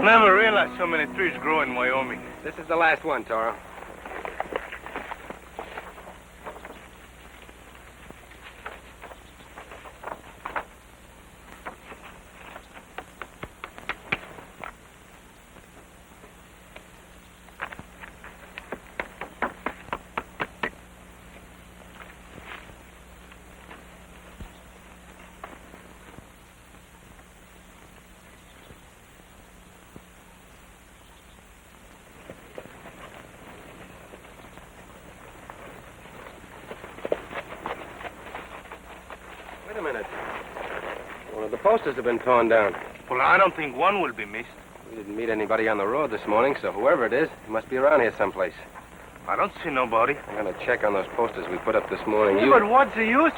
never realized so many trees grow in Wyoming. This is the last one, Toro. Wait a minute. One of the posters have been torn down. Well, I don't think one will be missed. We didn't meet anybody on the road this morning, so whoever it is, he must be around here someplace. I don't see nobody. I'm going to check on those posters we put up this morning. Yeah, but what's the use?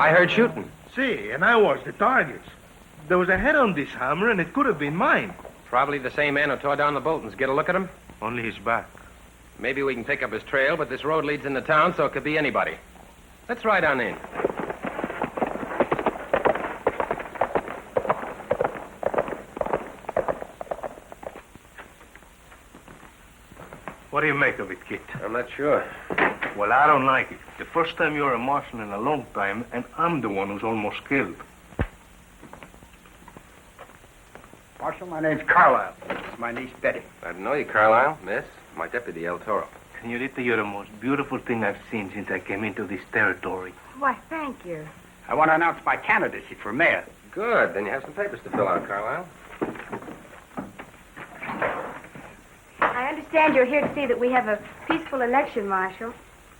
I heard shooting. See, and I was the target. There was a head on this hammer, and it could have been mine. Probably the same man who tore down the Boltons. Get a look at him? Only his back. Maybe we can pick up his trail, but this road leads into town, so it could be anybody. Let's ride on in. What do you make of it, Kit? I'm not sure. Well, I don't like it. The first time you're a marshal in a long time, and I'm the one who's almost killed. Marshal, my name's Carlisle. This is my niece, Betty. I know you, Carlisle. Miss, my deputy, El Toro. Senorita, you're the most beautiful thing I've seen since I came into this territory. Why, thank you. I want to announce my candidacy for mayor. Good. Then you have some papers to fill out, Carlisle. I understand you're here to see that we have a peaceful election, Marshal.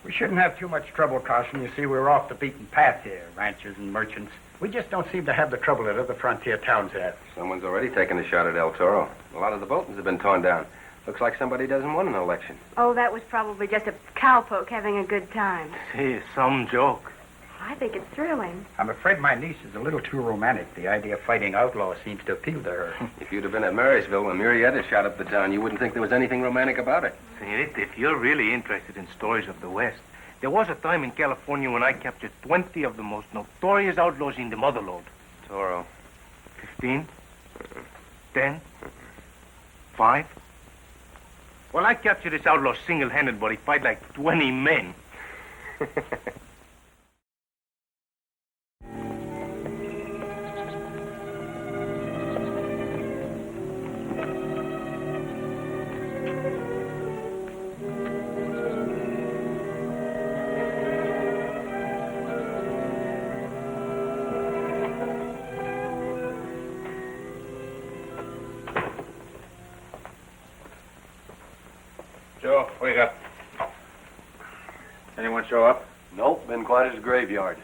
We shouldn't have too much trouble, Carson. You see, we're off the beaten path here, ranchers and merchants. We just don't seem to have the trouble that other frontier towns have. Someone's already taken a shot at El Toro. A lot of the Boltons have been torn down. Looks like somebody doesn't want an election. Oh, that was probably just a cowpoke having a good time. See, some joke. I think it's thrilling. I'm afraid my niece is a little too romantic. The idea of fighting outlaws seems to appeal to her. If you'd have been at Marysville when Murietta shot up the town, you wouldn't think there was anything romantic about it. Senorita, if you're really interested in stories of the West, there was a time in California when I captured 20 of the most notorious outlaws in the motherlode. Toro. 15? 10? 5? Well, I captured this outlaw single-handed, but he fight like 20 men. Joe, wake up. Anyone show up? Nope, been quiet as a graveyard.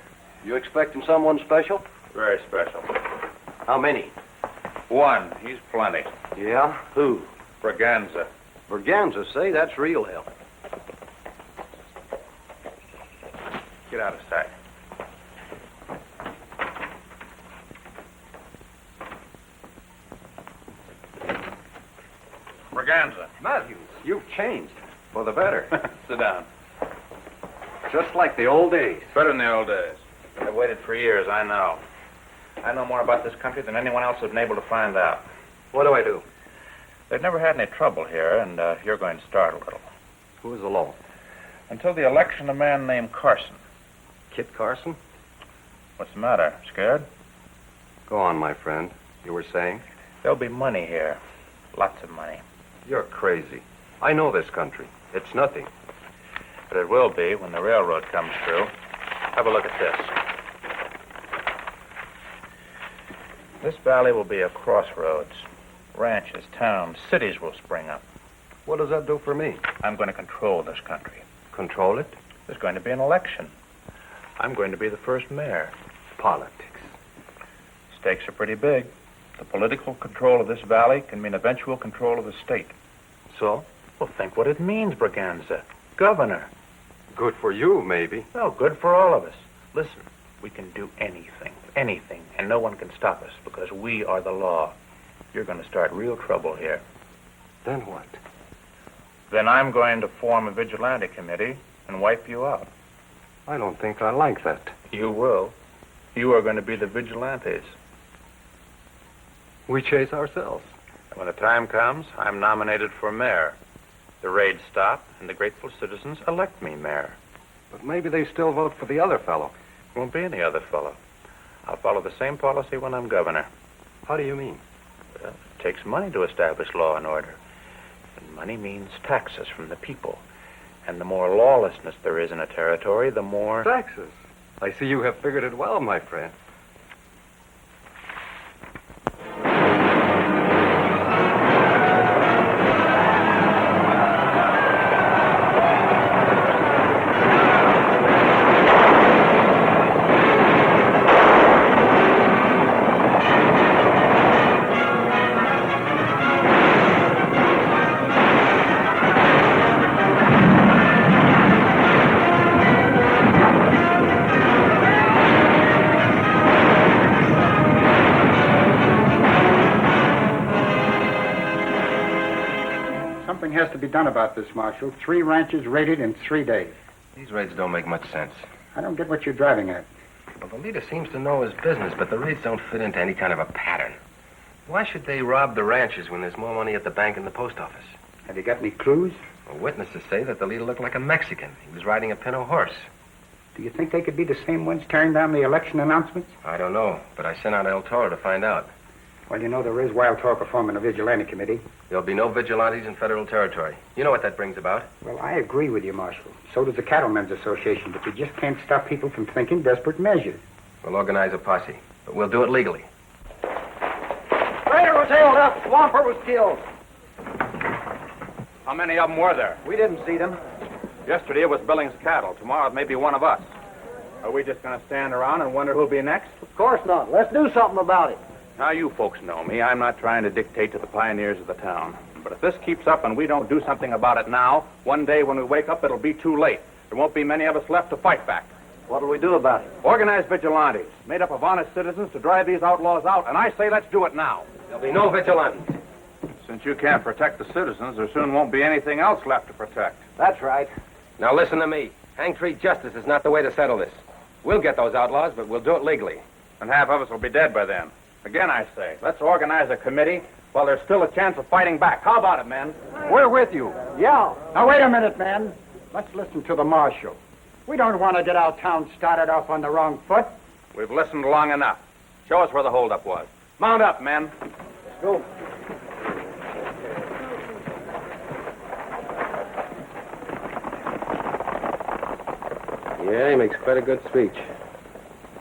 You expecting someone special? Very special. How many? One. He's plenty. Yeah? Who? Braganza. Verganza, say, that's real hell. Get out of sight. Braganza. Matthews, you've changed. For the better. Sit down. Just like the old days. Better than the old days. I've waited for years, I know. I know more about this country than anyone else has been able to find out. What do I do? They've never had any trouble here, and you're going to start a little. Who is the law? Until the election, a man named Carson. Kit Carson? What's the matter? Scared? Go on, my friend. You were saying? There'll be money here. Lots of money. You're crazy. I know this country. It's nothing. But it will be when the railroad comes through. Have a look at this. This valley will be a crossroads. Ranches, towns, cities will spring up. What does that do for me? I'm going to control this country. Control it? There's going to be an election. I'm going to be the first mayor. Politics. Stakes are pretty big. The political control of this valley can mean eventual control of the state. So? Well, think what it means, Braganza. Governor. Good for you, maybe. Well, good for all of us. Listen, we can do anything, and no one can stop us because we are the law. You're going to start real trouble here. Then what? Then I'm going to form a vigilante committee and wipe you out. I don't think I like that. You will. You are going to be the Vigilantes. We chase ourselves. When the time comes, I'm nominated for mayor. The raids stop, and the grateful citizens elect me mayor. But maybe they still vote for the other fellow. Won't be any other fellow. I'll follow the same policy when I'm governor. How do you mean? Well, it takes money to establish law and order. And money means taxes from the people. And the more lawlessness there is in a territory, the more... Taxes. I see you have figured it well, my friend. Something has to be done about this, Marshal. 3 ranches raided in 3 days. These raids don't make much sense. I don't get what you're driving at. Well, the leader seems to know his business, but the raids don't fit into any kind of a pattern. Why should they rob the ranches when there's more money at the bank and the post office? Have you got any clues? Well, witnesses say that the leader looked like a Mexican. He was riding a pinto horse. Do you think they could be the same ones tearing down the election announcements? I don't know, but I sent out El Toro to find out. Well, you know, there is wild talk of forming a vigilante committee. There'll be no vigilantes in federal territory. You know what that brings about. Well, I agree with you, Marshal. So does the Cattlemen's Association, but you just can't stop people from thinking desperate measures. We'll organize a posse, but we'll do it legally. Raider was held up. Swamper was killed. How many of them were there? We didn't see them. Yesterday it was Billings' cattle. Tomorrow it may be one of us. Are we just going to stand around and wonder who'll be next? Of course not. Let's do something about it. Now, you folks know me. I'm not trying to dictate to the pioneers of the town. But if this keeps up and we don't do something about it now, one day when we wake up, it'll be too late. There won't be many of us left to fight back. What'll we do about it? Organize vigilantes, made up of honest citizens to drive these outlaws out. And I say let's do it now. There'll be no vigilantes. Since you can't protect the citizens, there soon won't be anything else left to protect. That's right. Now listen to me. Hang tree justice is not the way to settle this. We'll get those outlaws, but we'll do it legally. And half of us will be dead by then. Again, I say, let's organize a committee while there's still a chance of fighting back. How about it, men? We're with you. Yeah. Now, wait a minute, men. Let's listen to the Marshal. We don't want to get our town started off on the wrong foot. We've listened long enough. Show us where the holdup was. Mount up, men. Let's go. Yeah, he makes quite a good speech.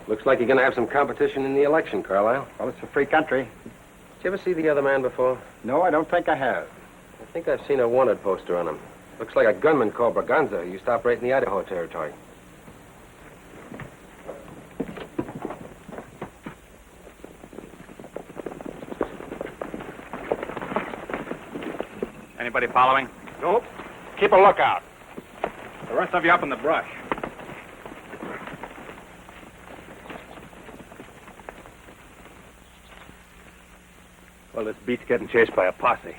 Looks like you're going to have some competition in the election, Carlisle. Well, it's a free country. Did you ever see the other man before? No, I don't think I have. I think I've seen a wanted poster on him. Looks like a gunman called Braganza who used to operate in the Idaho territory. Anybody following? Nope. Keep a lookout. The rest of you up in the brush. Well, this beat's getting chased by a posse.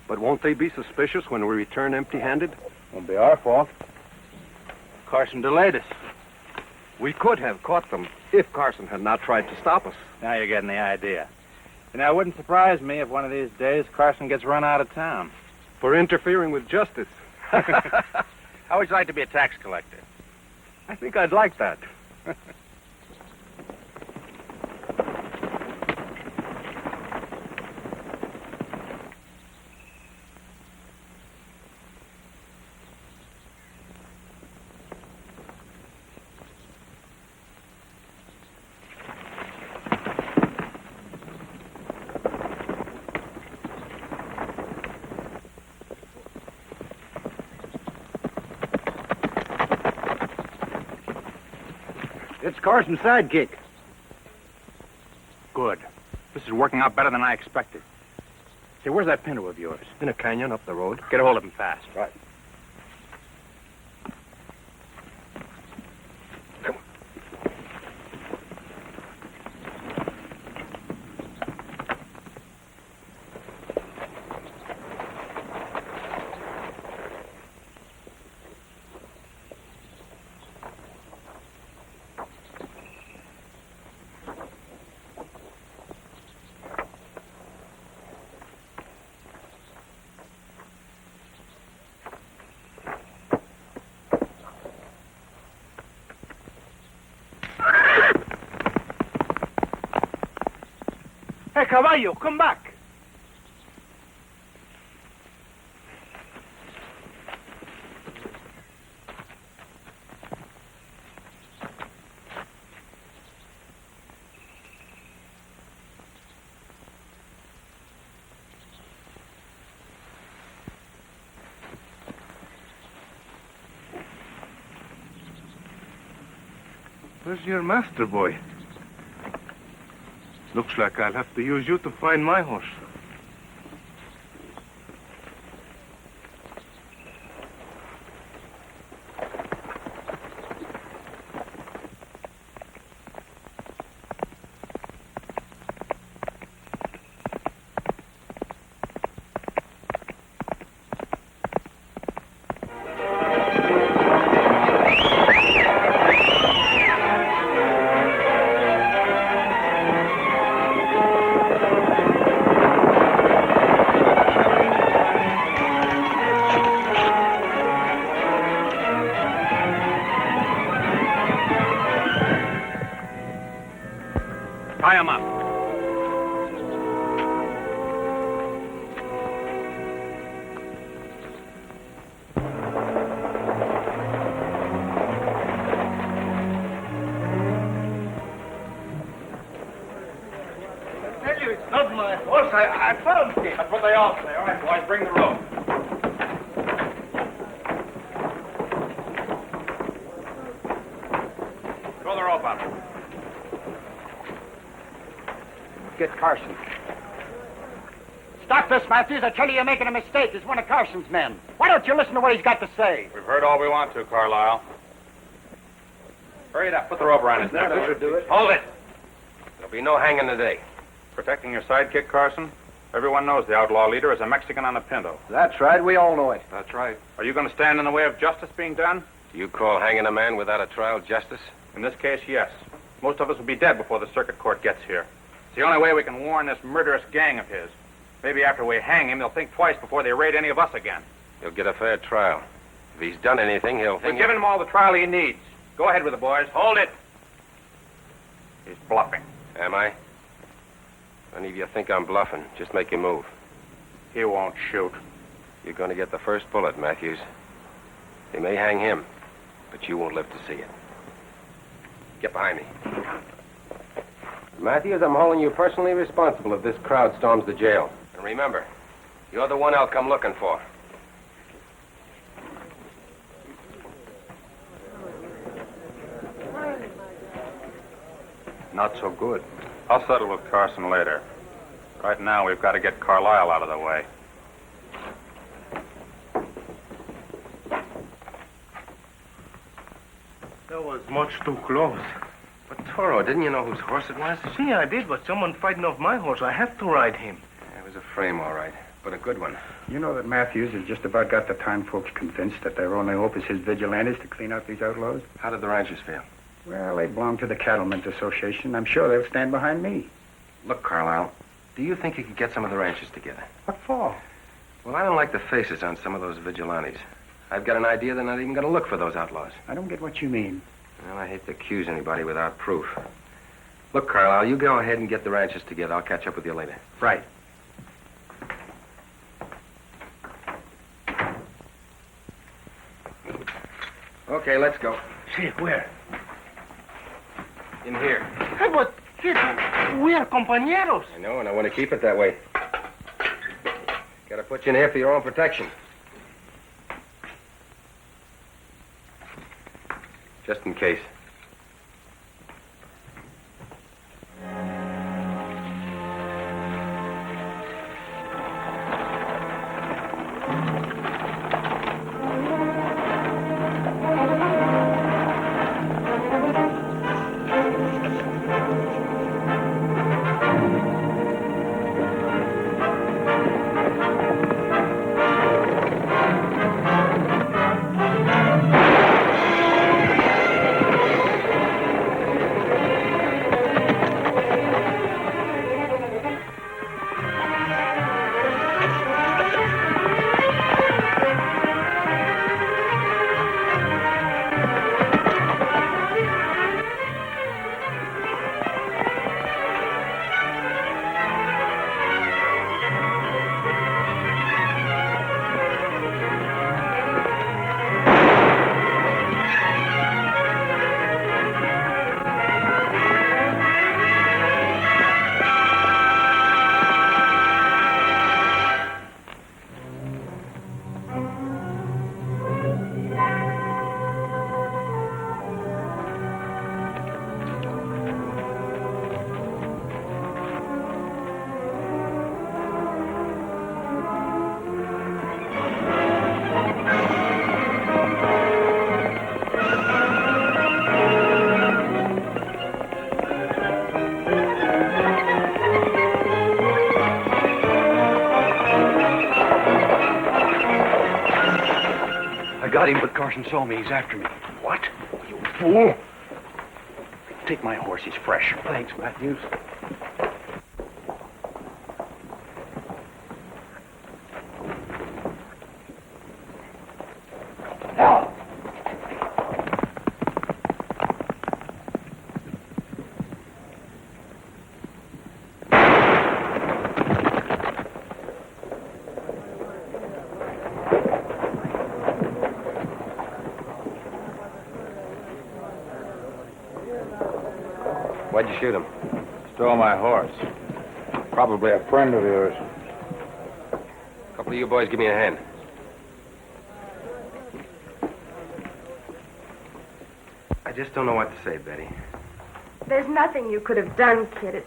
But won't they be suspicious when we return empty-handed? Won't be our fault. Carson delayed us. We could have caught them if Carson had not tried to stop us. Now you're getting the idea. You know, it wouldn't surprise me if one of these days Carson gets run out of town. For interfering with justice. How would you like to be a tax collector? I think I'd like that. It's Carson's sidekick. Good. This is working out better than I expected. Say, where's that Pinto of yours? In a canyon up the road. Get a hold of him fast. Right. Hey, Caballo, come back. Where's your master, boy? Looks like I'll have to use you to find my horse. Tie him up. I tell you, it's not my horse. I found it. That's what they all say. All right, boys, bring the rope. Throw the rope out. Get Carson. Stop this, Matthews. I tell you, you're making a mistake. He's one of Carson's men. Why don't you listen to what he's got to say? We've heard all we want to, Carlisle. Hurry it up. Put the rope around his neck. That should do it. Hold it. There'll be no hanging today. Protecting your sidekick, Carson? Everyone knows the outlaw leader is a Mexican on a Pinto. That's right. We all know it. That's right. Are you going to stand in the way of justice being done? Do you call hanging a man without a trial justice? In this case, yes. Most of us will be dead before the circuit court gets here. It's the only way we can warn this murderous gang of his. Maybe after we hang him, they'll think twice before they raid any of us again. He'll get a fair trial. If he's done anything, he'll We're think... giving him all the trial he needs. Go ahead with it, boys. Hold it. He's bluffing. Am I? If any of you think I'm bluffing, just make your move. He won't shoot. You're going to get the first bullet, Matthews. They may hang him, but you won't live to see it. Get behind me. Matthews, I'm holding you personally responsible if this crowd storms the jail. And remember, you're the one I'll come looking for. Not so good. I'll settle with Carson later. Right now, we've got to get Carlisle out of the way. That was much too close. But, Toro, didn't you know whose horse it was? See, I did, but someone fighting off my horse. I have to ride him. It was a frame, all right, but a good one. You know that Matthews has just about got the town folks convinced that their only hope is his Vigilantes to clean out these outlaws? How did the ranchers feel? Well, they belong to the Cattlemen's Association. I'm sure they'll stand behind me. Look, Carlisle, do you think you could get some of the ranchers together? What for? Well, I don't like the faces on some of those vigilantes. I've got an idea they're not even going to look for those outlaws. I don't get what you mean. Well, I hate to accuse anybody without proof. Look, Carlisle, you go ahead and get the ranchers together. I'll catch up with you later. Right. Okay, let's go. See, where? In here. Hey, but, kid, we are compañeros. I know, and I want to keep it that way. Got to put you in here for your own protection. Just in case. Got him, but Carson saw me. He's after me. What? You fool. Take my horse. He's fresh. Thanks, Matthews. Why'd you shoot him? Stole my horse. Probably a friend of yours. A couple of you boys give me a hand. I just don't know what to say, Betty. There's nothing you could have done, kid.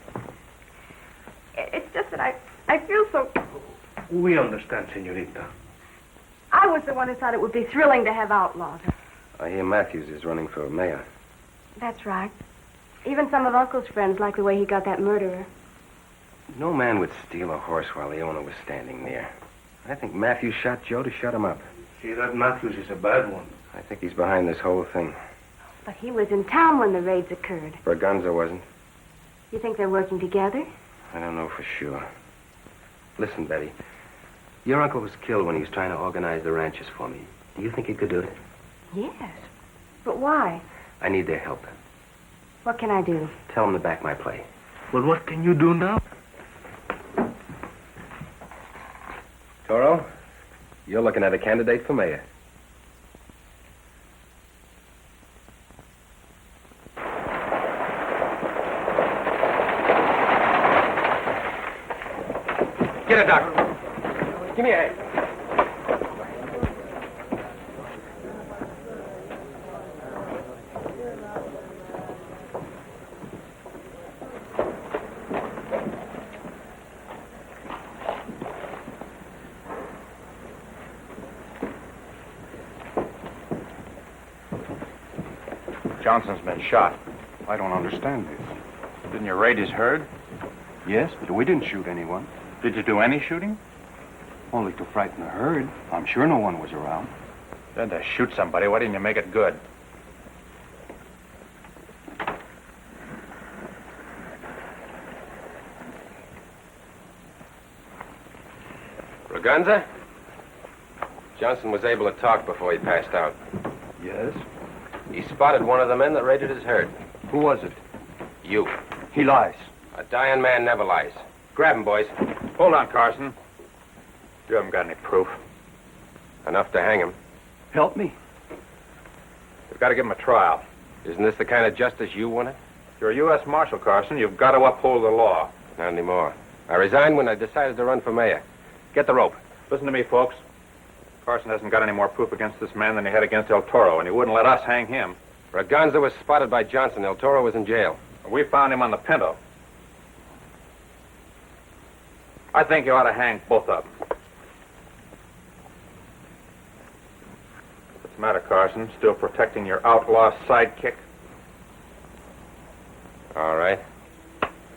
It's just that I feel so... We understand, senorita. I was the one who thought it would be thrilling to have outlaws. I hear Matthews is running for mayor. That's right. Even some of Uncle's friends like the way he got that murderer. No man would steal a horse while the owner was standing near. I think Matthews shot Joe to shut him up. See, that Matthews is a bad one. I think he's behind this whole thing. But he was in town when the raids occurred. Grjngo wasn't. You think they're working together? I don't know for sure. Listen, Betty. Your uncle was killed when he was trying to organize the ranches for me. Do you think he could do it? Yes. But why? I need their help. What can I do? Tell them to back my play. Well, what can you do now? Toro, you're looking at a candidate for mayor. Get it, Doc. Give me a hand. Johnson's been shot. I don't understand this. Didn't you raid his herd? Yes, but we didn't shoot anyone. Did you do any shooting? Only to frighten the herd. I'm sure no one was around. Then to shoot somebody, why didn't you make it good? Grjngo? Johnson was able to talk before he passed out. Yes? He spotted one of the men that raided his herd. Who was it? You. He lies. A dying man never lies. Grab him, boys. Hold on, Carson. You haven't got any proof. Enough to hang him. Help me. You've got to give him a trial. Isn't this the kind of justice you wanted? You're a U.S. Marshal, Carson. You've got to uphold the law. Not anymore. I resigned when I decided to run for mayor. Get the rope. Listen to me, folks. Carson hasn't got any more proof against this man than he had against El Toro, and he wouldn't let us hang him. Grjngo was spotted by Johnson. El Toro was in jail. We found him on the Pinto. I think you ought to hang both of them. What's the matter, Carson? Still protecting your outlaw sidekick? All right.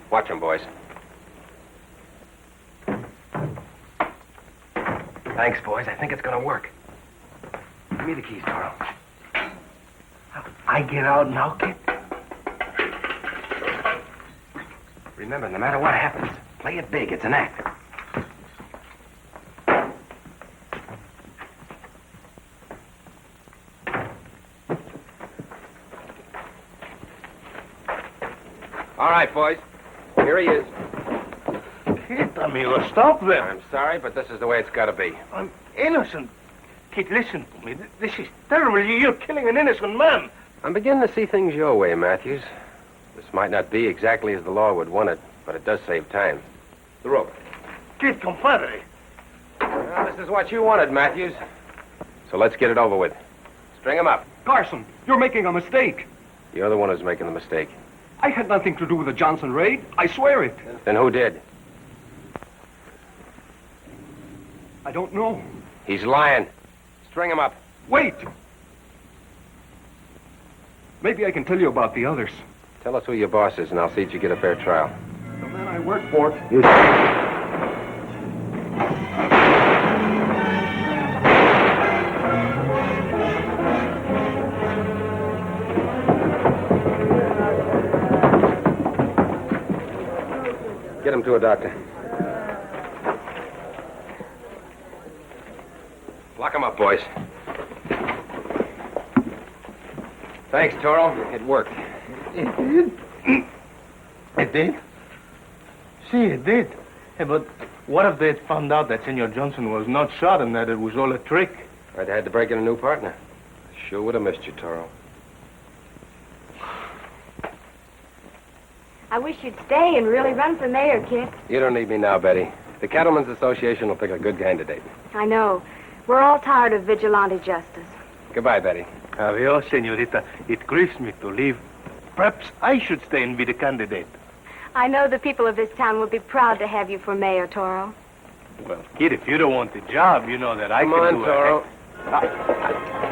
Watch him, boys. Thanks, boys. I think it's going to work. Give me the keys, Toro. I get out now, Kit. Remember, no matter what happens, play it big. It's an act. All right, boys. Here he is. Kit, amigo, stop them. I'm sorry, but this is the way it's got to be. I'm innocent. Kit, listen to me. This is terrible. You're killing an innocent man. I'm beginning to see things your way, Matthews. This might not be exactly as the law would want it, but it does save time. The rope. Kit, compadre. Well, this is what you wanted, Matthews. So let's get it over with. String him up. Carson, you're making a mistake. You're the one who's making the mistake. I had nothing to do with the Johnson raid. I swear it. Then who did? I don't know. He's lying. String him up. Wait! Maybe I can tell you about the others. Tell us who your boss is, and I'll see that you get a fair trial. The man I work for... Get him to a doctor. Lock him up, boys. Thanks, Toro. It worked. It did? It did? See, it did. Hey, but what if they'd found out that Senor Johnson was not shot and that it was all a trick? I'd had to break in a new partner. Sure would have missed you, Toro. I wish you'd stay and really run for mayor, Kit. You don't need me now, Betty. The Cattlemen's Association will pick a good candidate. I know. We're all tired of vigilante justice. Goodbye, Betty. Adios, senorita. It grieves me to leave. Perhaps I should stay and be the candidate. I know the people of this town will be proud to have you for mayor, Toro. Well, kid, if you don't want the job, you know that I Come can on, do Toro. it.